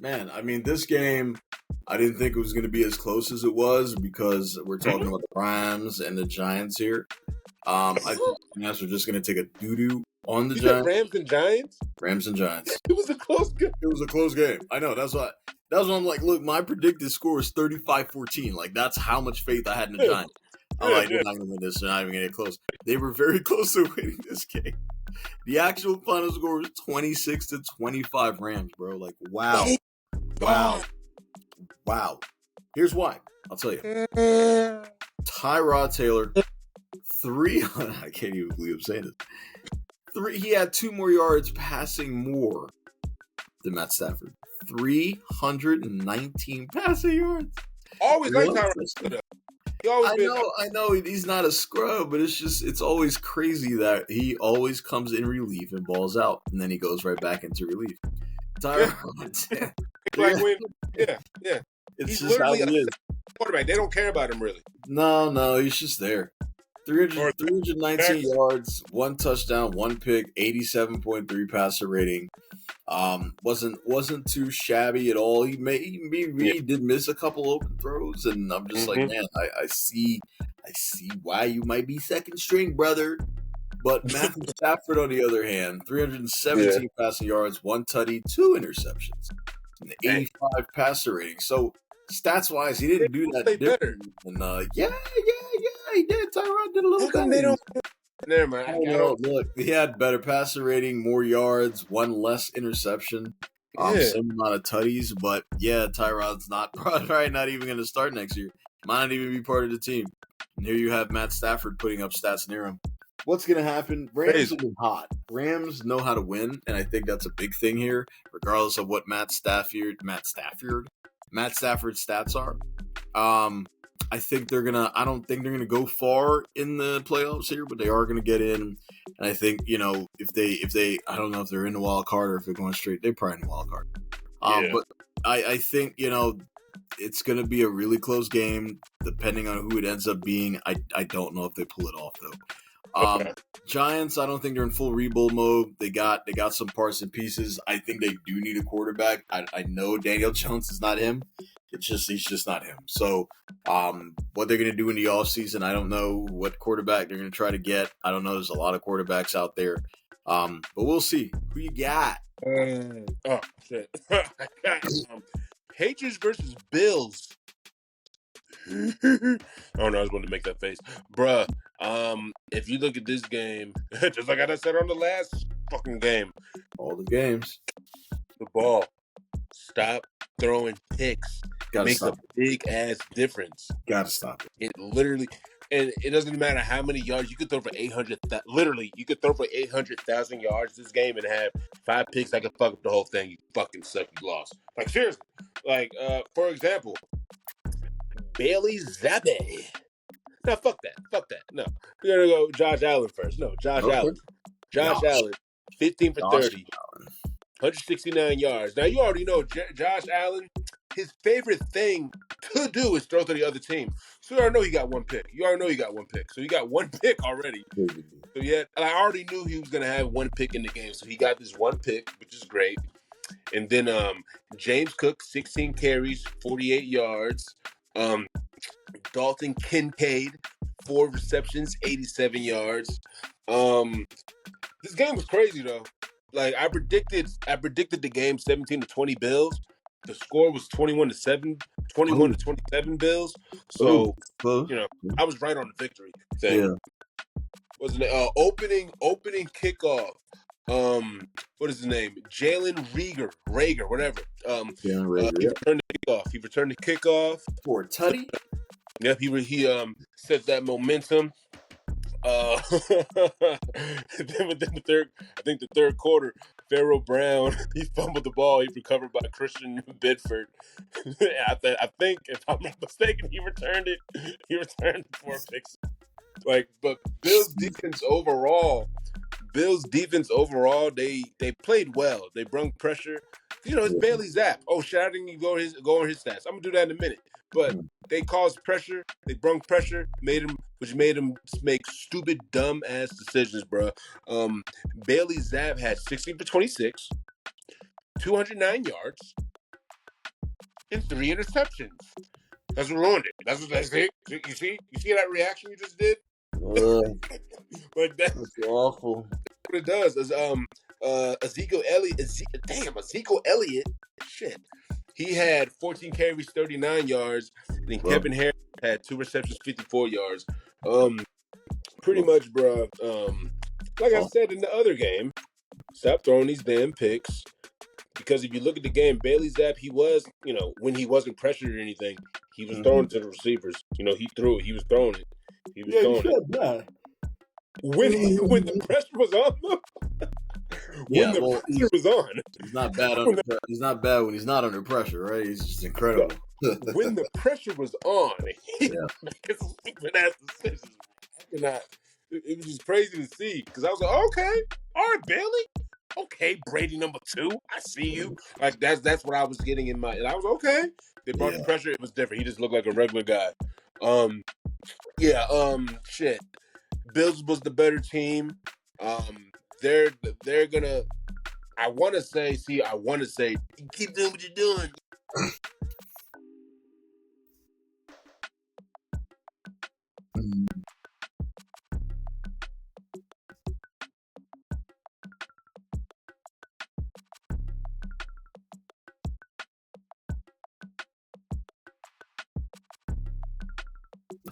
Speaker 1: man, I mean, this game, I didn't think it was going to be as close as it was because we're talking about the Rams and the Giants here. I think the Rams are just going to take a doo-doo on the Giants.
Speaker 2: Rams and Giants?
Speaker 1: Rams and Giants.
Speaker 2: It was a close game.
Speaker 1: It was a close game. I know. That's why I'm like, look, my predicted score is 35-14. Like, that's how much faith I had in the Giants. I'm like, they're not going to win this. They're not even going to get close. They were very close to winning this game. The actual final score was 26-25 Rams, bro. Like, wow. Here's why. I'll tell you. Tyrod Taylor, I can't even believe I'm saying this. He had 2 more yards passing more than Matt Stafford. 319 passing yards.
Speaker 2: Always like Tyrod.
Speaker 1: I know he's not a scrub, but it's always crazy that he always comes in relief and balls out, and then he goes right back into relief. Tyrod,
Speaker 2: yeah.
Speaker 1: It's
Speaker 2: he's
Speaker 1: just how he is.
Speaker 2: Quarterback. They don't care about him really.
Speaker 1: No, he's just there. 319 yards, 1 touchdown, 1 pick, 87.3 passer rating. Wasn't too shabby at all. He did miss a couple open throws, and I'm just like, man, I see why you might be second string, brother. But Matthew Stafford, on the other hand, 317 passing yards, 1 tutty, 2 interceptions, and 85 passer rating. So stats wise, he didn't do that different. And he did. Tyrod did a little better.
Speaker 2: Never mind.
Speaker 1: I don't know. Look, he had better passer rating, more yards, 1 less interception, same amount of tutties. But yeah, Tyrod's probably not even going to start next year. Might not even be part of the team. And here you have Matt Stafford putting up stats near him. What's going to happen? Rams have been hot. Rams know how to win, and I think that's a big thing here, regardless of what Matt Stafford's stats are. I think I don't think they're gonna go far in the playoffs here, but they are gonna get in. And I think, if they I don't know if they're in the wild card or if they're going straight, they're probably in the wild card. But I think, It's going to be a really close game, depending on who it ends up being. I don't know if they pull it off though.
Speaker 2: Okay.
Speaker 1: Giants, I don't think they're in full rebuild mode. They got some parts and pieces. I think they do need a quarterback. I know Daniel Jones is not him. He's just not him. So, what they're going to do in the offseason, I don't know what quarterback they're going to try to get. I don't know. There's a lot of quarterbacks out there. But we'll see. Who you got?
Speaker 2: Oh, shit. I got Patriots versus Bills. I don't know. I was going to make that face. Bruh, if you look at this game, just like I said on the last fucking game,
Speaker 1: All the games.
Speaker 2: the ball, stop throwing picks.
Speaker 1: Gotta
Speaker 2: Makes
Speaker 1: stop
Speaker 2: a big ass difference.
Speaker 1: Gotta stop it.
Speaker 2: It literally, and it doesn't matter how many yards you could throw for 800. Literally, you could throw for 800,000 yards this game and have 5 picks. I could fuck up the whole thing. You fucking suck. You lost. Like seriously. Like for example, Bailey Zappi. No, fuck that. Fuck that. No, we're gonna go Josh Allen first. No, Josh Allen. Josh Allen, 15 for 30, 169 yards. Now you already know Josh Allen. His favorite thing to do is throw to the other team. So you already know he got 1 pick. So he got 1 pick already. So yeah, I already knew he was gonna have 1 pick in the game. So he got this 1 pick, which is great. And then James Cook, 16 carries, 48 yards. Dalton Kincaid, 4 receptions, 87 yards. This game was crazy though. Like I predicted the game 17-20 Bills. The score was 21-7, 21-27 Bills. So I was right on the victory thing. Yeah. Wasn't it opening kickoff? What is his name? Jalen Rager, whatever. He returned the kickoff
Speaker 1: for a tutty.
Speaker 2: Yep, he set that momentum. Then within the third quarter, Pharaoh Brown, he fumbled the ball. He recovered by Christian Bedford. I think, if I'm not mistaken, he returned it. He returned 4 picks. But Bills defense overall, they played well. They brung pressure. It's Bailey Zapp. Oh shit, I didn't even go on his stats. I'm gonna do that in a minute. But they caused pressure. They brung pressure, which made him make stupid, dumb ass decisions, bro. Bailey Zapp had 16 for 26, 209 yards, and 3 interceptions. That's what ruined it. That's it. You see that reaction you just did? That's
Speaker 1: awful.
Speaker 2: What it does is Ezekiel Elliott. Shit. He had 14 carries, 39 yards. And then Kevin Harris had 2 receptions, 54 yards. Pretty much, bro. Like I said in the other game, stop throwing these damn picks. Because if you look at the game, Bailey Zapp, he was, when he wasn't pressured or anything, he was throwing to the receivers. He threw it. He was throwing it. He was throwing it. When the pressure was on them. Pressure was on.
Speaker 1: He's not bad he's not bad when he's not under pressure, right? He's just incredible.
Speaker 2: When the pressure was on, he made some stupid ass decisions. It was just crazy to see because I was like, okay, all right, Bailey. Okay, Brady number 2. I see you. Like that's what I was getting in my. And I was okay. They brought the pressure. It was different. He just looked like a regular guy. Shit. Bills was the better team. They're gonna. I want to say, keep doing what you're doing.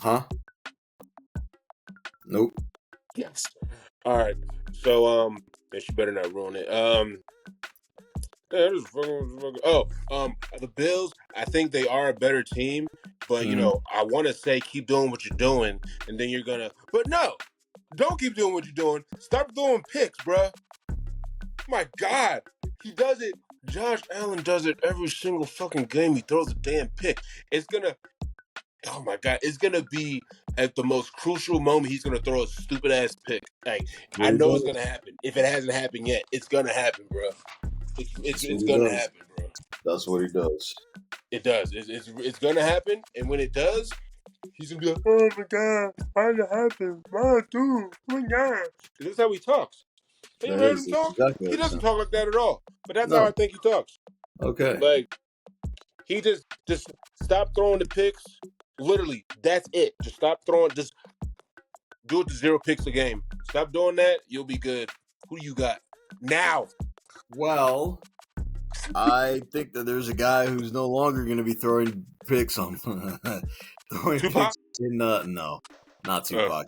Speaker 1: Huh? Nope.
Speaker 2: Yes. All right. So she better not ruin it. The Bills, I think they are a better team, but I want to say keep doing what you're doing, and then you're gonna. But no, don't keep doing what you're doing. Stop throwing picks, bruh. My God, he does it. Josh Allen does it every single fucking game. He throws a damn pick. It's gonna. Oh my God, it's gonna be at the most crucial moment. He's gonna throw a stupid ass pick. Like I know it's gonna happen. If it hasn't happened yet, it's gonna happen, bro. It's gonna happen, bro.
Speaker 1: That's what he does.
Speaker 2: It does. It's going to happen. And when it does, he's going to be like, oh, my God. Why did it happen? Why, dude? Oh, my God. This is how he talks. Have you ever heard him talk?
Speaker 1: Exactly
Speaker 2: He doesn't talk like that at all. But that's how
Speaker 1: No.
Speaker 2: I think he talks.
Speaker 1: Okay.
Speaker 2: Like, he just stop throwing the picks. Literally, that's it. Just stop throwing. Just do it to 0 picks a game. Stop doing that. You'll be good. Who do you got now?
Speaker 1: Well, I think that there's a guy who's no longer going to be throwing picks on throwing
Speaker 2: Tupac?
Speaker 1: picks in no, not Tupac.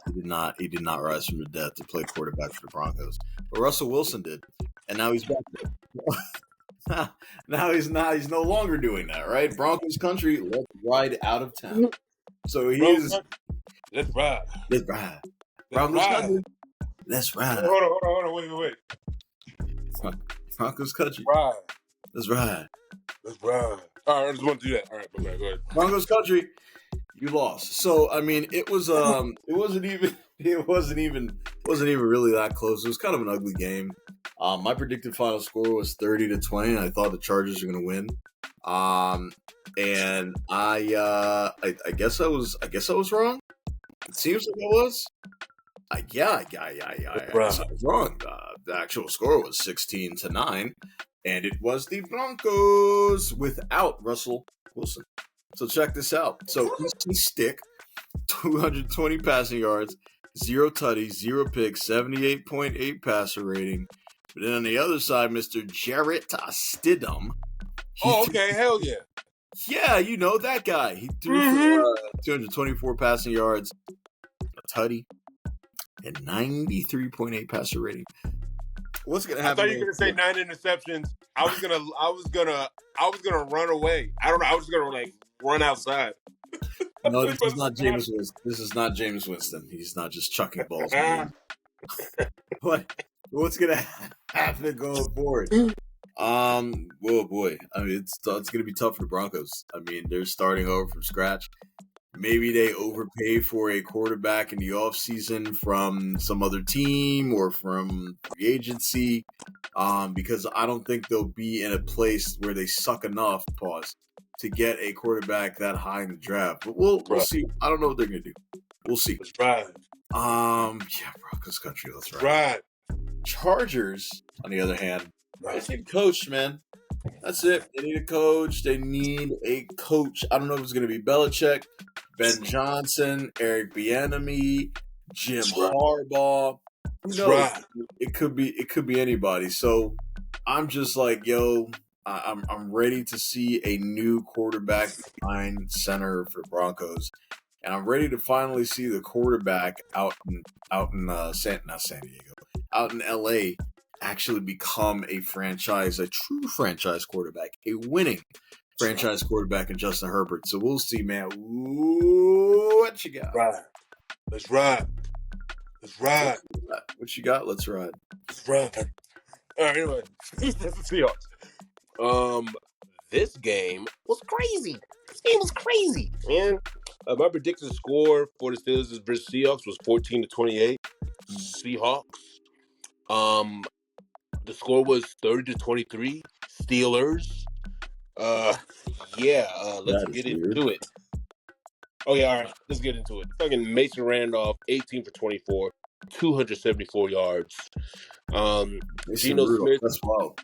Speaker 1: He did not rise from the death to play quarterback for the Broncos. But Russell Wilson did. And now he's back there. Now he's no longer doing that, right? Broncos country, let's ride out of town. So he is
Speaker 2: let's ride.
Speaker 1: Let's ride. Broncos country. Let's ride.
Speaker 2: Hold on, wait.
Speaker 1: Broncos country.
Speaker 2: Ride.
Speaker 1: Let's ride.
Speaker 2: Let's ride. All right, I just want to do that. All right, go ahead.
Speaker 1: Broncos country, you lost. So I mean, it wasn't even really that close. It was kind of an ugly game. My predicted final score was 30-20. I thought the Chargers were going to win. And I guess I was wrong. It seems like I was. I guess I was wrong. The actual score was 16-9. And it was the Broncos without Russell Wilson. So check this out. So easy stick, 220 passing yards, 0 tutties, 0 picks, 78.8 passer rating. But then on the other side, Mr. Jarrett Stidham.
Speaker 2: Okay, hell yeah.
Speaker 1: Yeah, you know that guy. He threw for 224 passing yards, a tutty, and 93.8 passer rating. What's gonna happen?
Speaker 2: I thought you were gonna say 9 interceptions. I was gonna run away. I don't know. I was gonna run outside.
Speaker 1: No, this is not Jameis Winston. This is not Jameis Winston. He's not just chucking balls. What's gonna happen going forward? Oh boy. I mean, it's gonna be tough for the Broncos. I mean, they're starting over from scratch. Maybe they overpay for a quarterback in the offseason from some other team or from free agency, because I don't think they'll be in a place where they suck enough, to get a quarterback that high in the draft. But we'll see. I don't know what they're going to do. We'll see.
Speaker 2: Let's ride.
Speaker 1: Yeah, Broncos country. Let's ride.
Speaker 2: Ride.
Speaker 1: Chargers, on the other hand, they need a coach, man. That's it. They need a coach. They need a coach. I don't know if it's going to be Belichick, Ben Johnson, Eric Bieniemy, Jim Harbaugh. Who knows? It could be anybody. So I'm just like, yo, I'm ready to see a new quarterback behind center for Broncos, and I'm ready to finally see the quarterback out in LA actually become a true franchise quarterback, a winning franchise quarterback in Justin Herbert. So we'll see, man. What you got?
Speaker 2: Let's ride.
Speaker 1: What you got? Let's ride.
Speaker 2: Let's ride. All right, anyway. That's the Seahawks. This game was crazy. Man. My predicted score for the Steelers versus Seahawks was 14-28. Seahawks. The score was 30-23. Steelers. Let's get into it. Oh yeah, all right. Let's get into it. Fucking Mason Randolph, 18 for 24, 274 yards. Geno Smith.
Speaker 1: That's wild.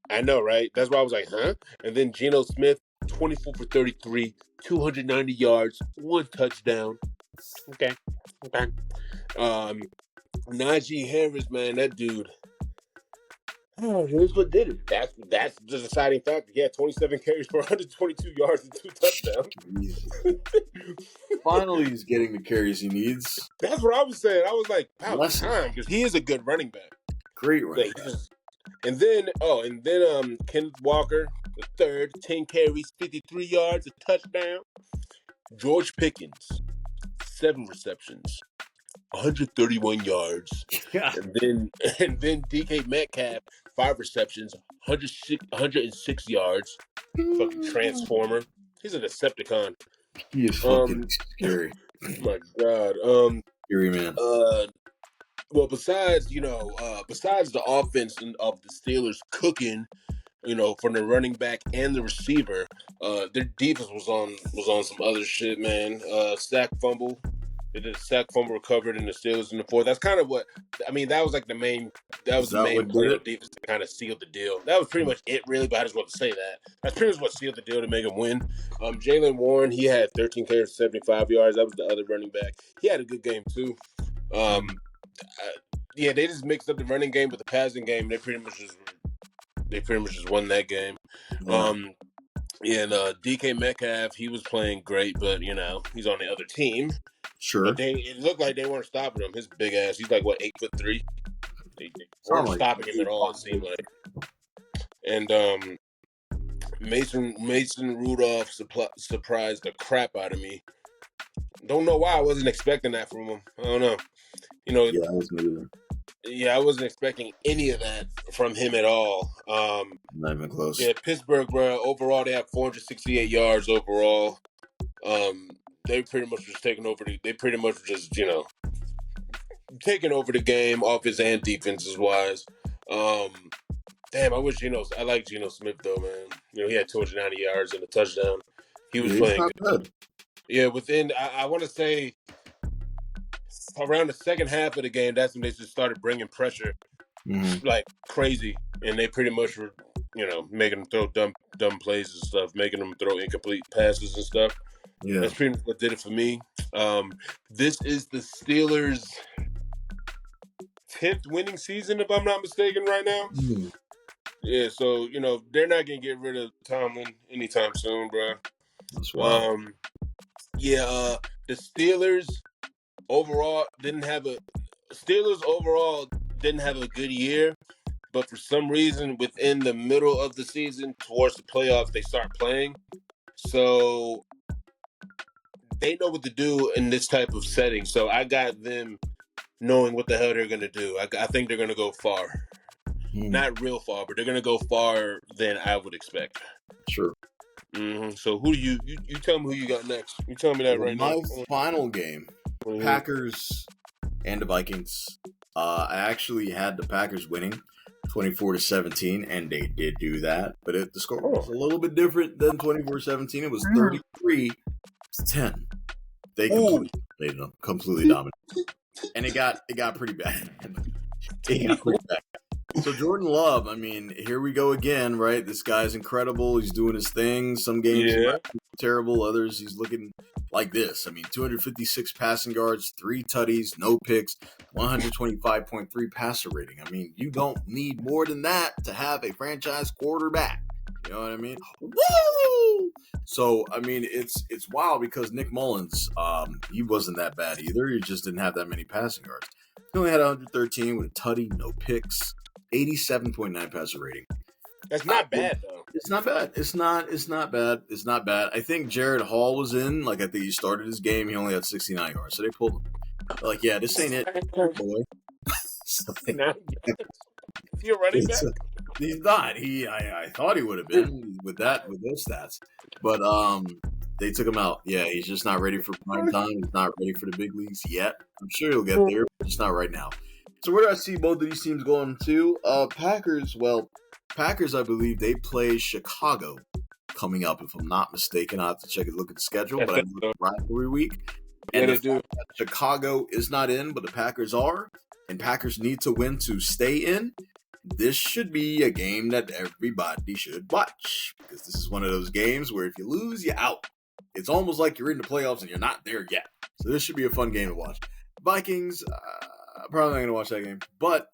Speaker 2: I know, right? That's why I was like, huh? And then Geno Smith, 24 for 33, 290 yards, 1 touchdown. Okay. Najee Harris, man, that dude. Oh, here's what did it. That's the deciding factor. He had 27 carries for 122 yards and 2 touchdowns.
Speaker 1: Finally, he's getting the carries he needs.
Speaker 2: That's what I was saying. I was like, wow, time, because he is a good running back.
Speaker 1: Great running back.
Speaker 2: And then Kenneth Walker, the third, 10 carries, 53 yards, a touchdown. George Pickens, 7 receptions, 131 yards. Yeah. And then DK Metcalf, 5 receptions, 106 yards. Fucking transformer. He's a Decepticon.
Speaker 1: He is fucking scary.
Speaker 2: Oh my God.
Speaker 1: Scary man.
Speaker 2: Well, besides the offense of the Steelers cooking, from the running back and the receiver. Their defense was on some other shit, man. Sack fumble. They did a sack fumble recovered in the Steelers in the fourth. That's kind of what I mean. That was like the main. That
Speaker 1: Is
Speaker 2: was the
Speaker 1: that
Speaker 2: main
Speaker 1: what did
Speaker 2: play on
Speaker 1: it?
Speaker 2: defense to kind of seal the deal. That was pretty much it, really. But I just want to say that that's pretty much what sealed the deal to make him win. Jalen Warren, he had 13 carries, 75 yards. That was the other running back. He had a good game too. Yeah, they just mixed up the running game with the passing game. They pretty much just won that game.
Speaker 1: Yeah,
Speaker 2: And DK Metcalf, he was playing great, but he's on the other team.
Speaker 1: sure.
Speaker 2: But it looked like they weren't stopping him. His big ass, he's like 8'3". They weren't
Speaker 1: Sound like
Speaker 2: stopping him at all. It seemed like. And Mason Rudolph surprised the crap out of me. Don't know why I wasn't expecting that from him. I don't know.
Speaker 1: Yeah, I was maybe
Speaker 2: Yeah, I wasn't expecting any of that from him at all.
Speaker 1: not even close.
Speaker 2: Yeah, Pittsburgh, bro. Overall, they have 468 yards overall. They pretty much just taking over they pretty much just taking over the game, offense and defenses wise. Damn, I wish I like Geno Smith though, man. He had 290 yards and a touchdown. He was playing
Speaker 1: good.
Speaker 2: Yeah, within I want to say around the second half of the game, that's when they just started bringing pressure like crazy, and they pretty much were, making them throw dumb plays and stuff, making them throw incomplete passes and stuff.
Speaker 1: Yeah,
Speaker 2: that's pretty much what did it for me. This is the Steelers' 10th winning season, if I'm not mistaken, right now. Yeah, so they're not gonna get rid of Tomlin anytime soon, bro.
Speaker 1: that's wild.
Speaker 2: The Steelers overall didn't have a good year, but for some reason within the middle of the season towards the playoffs they start playing, so they know what to do in this type of setting. So I got them knowing what the hell they're gonna do. I think they're gonna go far. Not real far, but they're gonna go far than I would expect.
Speaker 1: Sure.
Speaker 2: So who do you tell me who you got next? You tell me that right now.
Speaker 1: My final game, Packers and the Vikings. I actually had the Packers winning 24-17, and they did do that. But the score was a little bit different than 24-17. It was 33-10. They completely dominated, and it got pretty bad. It got pretty bad. So Jordan Love, I mean, here we go again, right? This guy's incredible. He's doing his thing. Some games he's terrible. Others he's looking like this. I mean, 256 passing yards, 3 tutties, no picks, 125.3 passer rating. I mean, you don't need more than that to have a franchise quarterback. You know what I mean? Woo! So, I mean, it's wild because Nick Mullins, he wasn't that bad either. He just didn't have that many passing yards. He only had 113 with a tutty, no picks. 87.9 passer rating.
Speaker 2: That's not bad though.
Speaker 1: It's not bad. It's not bad. It's not bad. I think Jared Hall was in. I think he started his game. He only had 69 yards, so they pulled him. This ain't it, boy.
Speaker 2: You're running back.
Speaker 1: He's not. I thought he would have been with those stats, but they took him out. Yeah, he's just not ready for prime time. He's not ready for the big leagues yet. I'm sure he'll get there, but just not right now. So where do I see both of these teams going to? Packers, I believe they play Chicago coming up, if I'm not mistaken. I'll have to check and look at the schedule, but I know it's rivalry week. And Chicago is not in, but the Packers are, and Packers need to win to stay in. This should be a game that everybody should watch, because this is one of those games where if you lose, you're out. It's almost like you're in the playoffs and you're not there yet. So this should be a fun game to watch. Vikings, probably not going to watch that game, but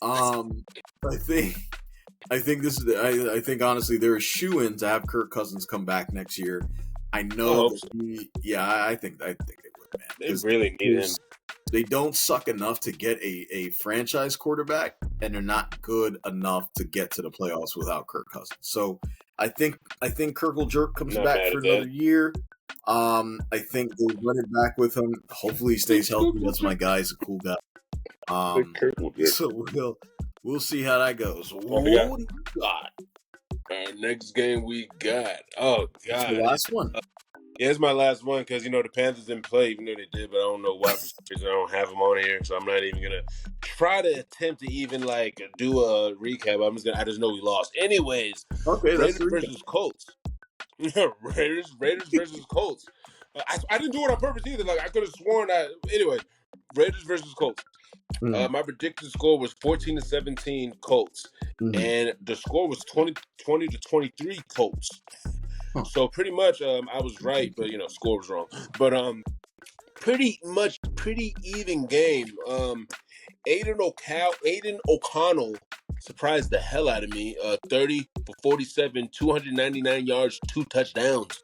Speaker 1: I think honestly they're a shoo-in to have Kirk Cousins come back next year. I know. I think they would, man.
Speaker 2: They really need him.
Speaker 1: They don't suck enough to get a franchise quarterback, and they're not good enough to get to the playoffs without Kirk Cousins. So I think Kirkle Jerk comes back for another year. I think they run it back with him. Hopefully he stays healthy. That's my guy. He's a cool guy. So we'll see how that goes. Oh God!
Speaker 2: Our next game we got. Oh God!
Speaker 1: It's the last one.
Speaker 2: Yeah, it's my last one because the Panthers didn't play, even though they did, but I don't know why. For some reason I don't have them on here, so I'm not even gonna try to attempt to even do a recap. I just know we lost. Anyways,
Speaker 1: Okay, that's
Speaker 2: Raiders
Speaker 1: the recap.
Speaker 2: versus Colts. Raiders versus Colts. I didn't do it on purpose either. Like I could have sworn that. Anyway, Raiders versus Colts.
Speaker 1: Mm,
Speaker 2: My predicted score was 14-17 Colts,
Speaker 1: mm.
Speaker 2: and the score was 20-23 Colts.
Speaker 1: Huh.
Speaker 2: So pretty much, I was right, but score was wrong. But pretty even game. Aiden O'Connell surprised the hell out of me. 30 for 47, 299 yards, 2 touchdowns.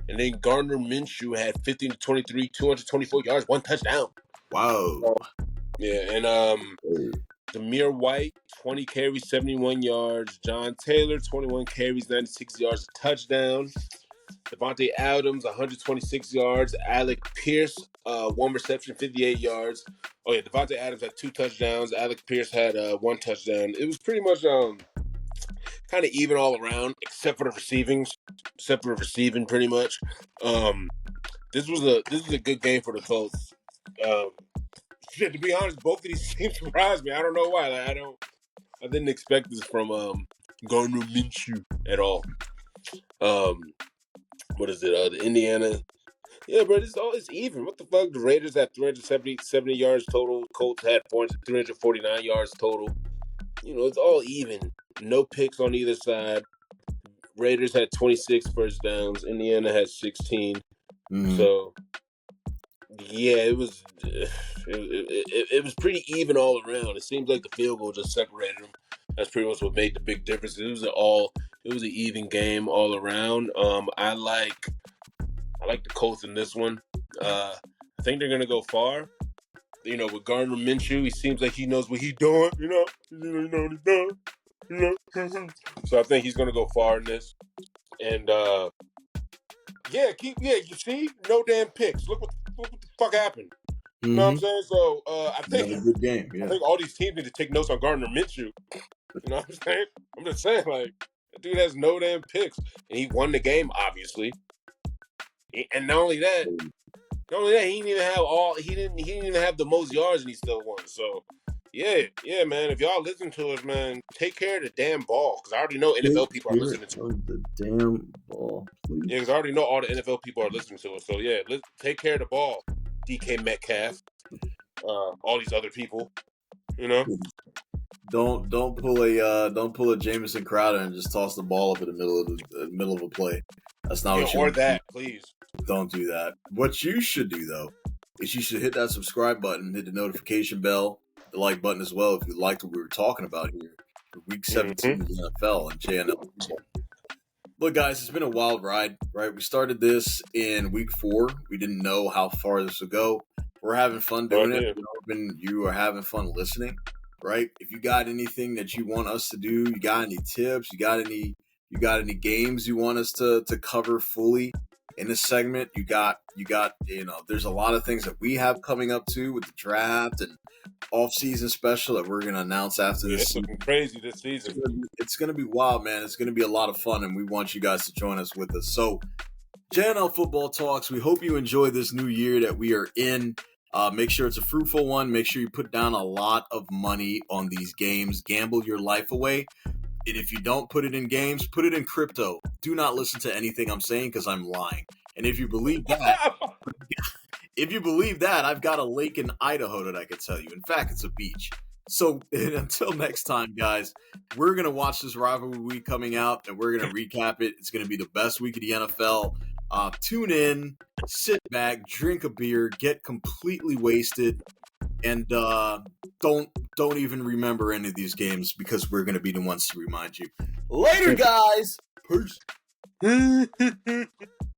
Speaker 2: And then Gardner Minshew had 15 to 23, 224 yards, 1 touchdown.
Speaker 1: Wow.
Speaker 2: Yeah, and
Speaker 1: Oh.
Speaker 2: Demir White, 20 carries, 71 yards. John Taylor, 21 carries, 96 yards, a touchdown. Devontae Adams, 126 yards. Alec Pierce, 1 reception, 58 yards. Oh, yeah, Devontae Adams had 2 touchdowns. Alec Pierce had 1 touchdown. It was pretty much kind of even all around, except for the receiving, pretty much. This was a good game for the Colts. To be honest, both of these teams surprised me. I don't know why. I didn't expect this from Gardner Minshew at all. What is it? The Indiana. Yeah, but it's even. What the fuck? The Raiders had 370 yards total. Colts had 349 yards total. It's all even. No picks on either side. Raiders had 26 first downs. Indiana had 16.
Speaker 1: Mm.
Speaker 2: So, yeah, it was it was pretty even all around. It seems like the field goal just separated them. That's pretty much what made the big difference. It was an even game all around. I like the Colts in this one. I think they're gonna go far. With Gardner Minshew, he seems like he knows what he's doing. He knows what he's doing. So I think he's gonna go far in this. And you see, no damn picks. Look what the fuck happened.
Speaker 1: Mm-hmm.
Speaker 2: You know what I'm saying? So I think
Speaker 1: Another good game. Yeah.
Speaker 2: I think all these teams need to take notes on Gardner Minshew. You know what I'm saying? I'm just saying, like, that dude has no damn picks, and he won the game, obviously. And not only that, he didn't even have the most yards, and he still won. So, yeah, man. If y'all listen to us, man, take care of the damn ball, because I already know NFL people are listening to us.
Speaker 1: The damn ball, please.
Speaker 2: Yeah, because I already know all the NFL people are listening to us. So yeah, let's take care of the ball, DK Metcalf, all these other people.
Speaker 1: Don't pull a Jamison Crowder and just toss the ball up in the middle of a play. That's not what you want.
Speaker 2: Please.
Speaker 1: Don't do that. What you should do though is you should hit that subscribe button, hit the notification bell, the like button as well if you liked what we were talking about here for Week 17 of the NFL and JNL. Look, guys, it's been a wild ride, right? We started this in Week 4. We didn't know how far this would go. We're having fun doing it. You are having fun listening, right? If you got anything that you want us to do, you got any tips, you got any games you want us to cover fully in this segment, you got there's a lot of things that we have coming up too with the draft and off-season special that we're going to announce after this.
Speaker 2: It's looking crazy this season.
Speaker 1: It's going to be wild, man. It's going to be a lot of fun, and we want you guys to join us with us. So, JNL Football Talks, we hope you enjoy this new year that we are in. Make sure it's a fruitful one. Make sure you put down a lot of money on these games. Gamble your life away. And if you don't put it in games, put it in crypto. Do not listen to anything I'm saying because I'm lying. And if you believe that, I've got a lake in Idaho that I could tell you. In fact, it's a beach. So until next time, guys, we're going to watch this rivalry week coming out, and we're going to recap it. It's going to be the best week of the NFL. Tune in, sit back, drink a beer, get completely wasted, and don't even remember any of these games because we're going to be the ones to remind you. Later, guys! Peace!